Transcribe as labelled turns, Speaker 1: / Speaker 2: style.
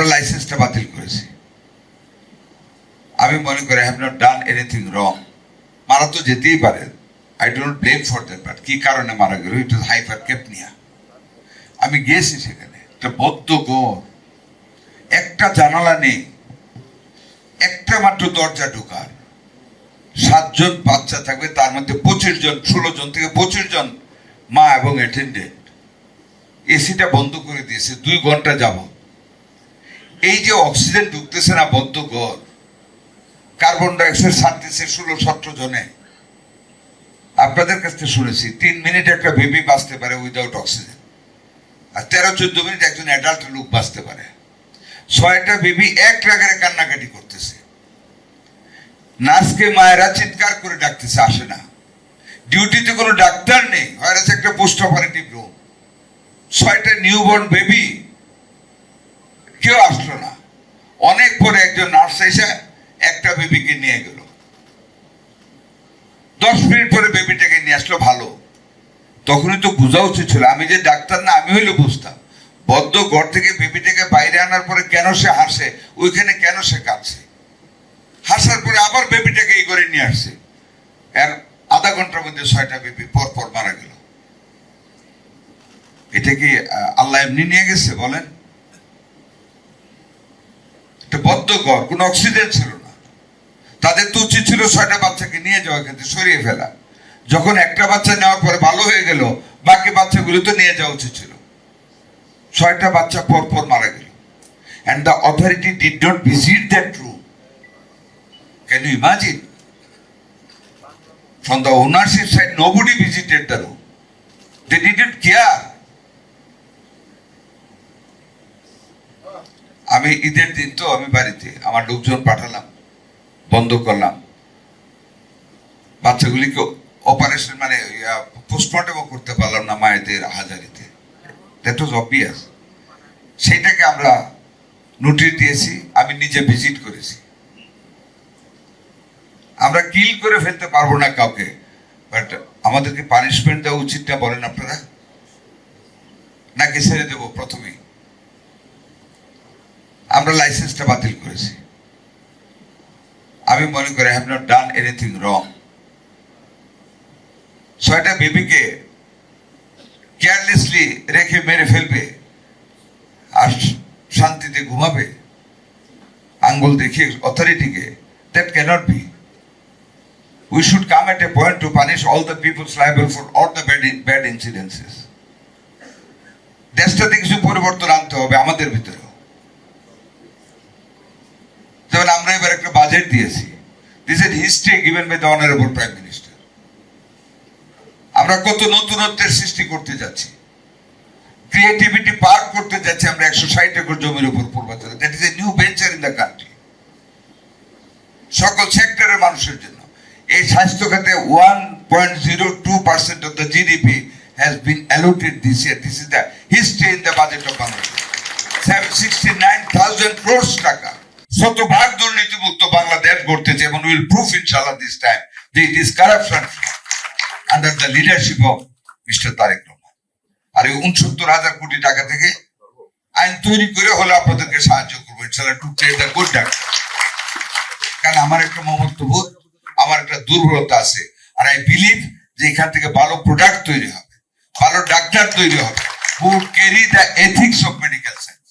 Speaker 1: আমরা লাইসেন্সটা বাতিল করেছি। আমি মনে করি I have not done anything রং। মারা তো যেতেই পারে, I don't blame for that, but কি কারণে মারা গেল? ইট ওয়াজ হাইপারকেপনিয়া। আমি গিয়েছি সেখানে, একটা বদ্ধ ঘর, একটা জানালা নেই, একটা মাত্র দরজা ঢোকার, 7 জন বাচ্চা থাকবে, তার মধ্যে 25 জন, 16 জন থেকে 25 জন মা এবং অ্যাটেন্ডেন্ট। এসিটা বন্ধ করে দিয়েছে 2 ঘন্টা যাব। এই যে অক্সিজেন ঢুকতেছে না বদ্ধ ঘর, কার্বন ডাইঅক্সাইড ছাড়তেছে 16-17 জনে। আপনাদের কাছ থেকে শুনেছি 3 মিনিট একটা বেবি বাঁচতে পারে উইদাউট অক্সিজেন, আর 13-14 মিনিট একজন অ্যাডাল্ট লোক বাঁচতে পারে। 6টা বেবি এক লাগারে কান্নাকাটি করতেছে, নার্সকে মায়েরা চিৎকার করে ডাকতেছে, আসে না। ডিউটিতে কোনো ডাক্তার নেই, হয় একটা পোস্ট অপারেটিভ রুম, 6টা নিউবর্ন বেবি, কেউ আসলো না। অনেক পরে একজন নার্স এসে একটা বেবিকে নিয়ে গেল, 10 মিনিট পরে বেবিটাকে নিয়ে আসলো। ভালো, তখনই তো বোঝা উচিত ছিল। আমি যে ডাক্তার না, আমি হইলে বুঝতাম বদ্ধ ঘর থেকে বেবিটাকে বাইরে আনার পরে কেন সে হাসে, ওইখানে কেন সে কাঁদছে। হাসার পরে আবার বেবিটাকে এই করে নিয়ে আসছে, আর আধা ঘন্টার মধ্যে 6টা বেবি পর পর মারা গেল। এটা কি আল্লাহ এমনি নিয়ে গেছে বলেন? একটা বদ্ধ ঘর, কোনো অক্সিজেন ছিল না। তাদের তো উচিত ছিল 6টা বাচ্চাকে নিয়ে যাওয়া, কিন্তু সরিয়ে ফেলা। যখন একটা বাচ্চা নেওয়ার পরে ভালো হয়ে গেল, বাকি বাচ্চাগুলো তো নিয়ে যাওয়া উচিত ছিল। 6টা বাচ্চা পর পর মারা গেল, and the authority did not visit that room. Can you imagine? From the ownership side, nobody visited the room. They didn't care. আমি ঈদের দিন তো আমি বাড়িতে আমার লোকজন পাঠালাম, বন্ধ করলাম, বাচ্চাগুলিকে অপারেশন মানে পোস্টমর্টমও করতে পারলাম না মায়েদের হাজারিতে। That was obvious. সেইটাকে আমরা নোটিশ দিয়েছি, আমি নিজে ভিজিট করেছি। আমরা কিল করে ফেলতে পারবো না কাউকে, বাট আমাদেরকে পানিশমেন্ট দেওয়া উচিত না বলেন আপনারা? নাকি ছেড়ে দেবো প্রথমেই? আমরা লাইসেন্সটা বাতিল করেছি। আমি মনে করি I have not done anything wrong. 6টা বেবিকে কেয়ারলেসলি রেখে মেরে ফেলবে আর শান্তিতে ঘুমাবে আঙ্গুল দেখিয়ে অথরিটিকে? That cannot be. We should come at a point to punish all the people liable for all the bad incidences. দেশটাতে কিছু পরিবর্তন আনতে হবে আমাদের ভিতরে। যেমন আমরা এবার একটা বাজেট দিয়েছি, this is history given by the honourable prime minister. আমরা কত নতুনত্বের সৃষ্টি করতে যাচ্ছি, ক্রিয়েটিভিটি পার্ক করতে যাচ্ছি আমরা 160 একর জমির উপর পূর্বাঞ্চলে। That is a new venture in the country, সকল সেক্টরের মানুষের জন্য। এই স্বাস্থ্য খাতে 1.02% of the GDP has been allocated this year. This is the history in the budget of Bangladesh. 69,000 crores টাকা। শতভাগ দুর্নীতিমুক্ত বাংলাদেশ গড়তেছে, এবং উইল প্রুফ ইনশাআল্লাহ দিস টাইম যে it is corruption under the leadership of mister Tarique Rahman. আর এই 69,000 কোটি টাকা থেকে আইন তৈরি করে হলে আপনাদেরকে সাহায্য করবো ইনশাআল্লাহ, to create the good doctor. কারণ আমার একটা মমত্ববোধ, আমার একটা দুর্বলতা আছে, আর আই বিলিভ যে এখান থেকে ভালো প্রোডাক্ট তৈরি হবে, ভালো ডাক্তার তৈরি হবে, who carry the ethics of medical science.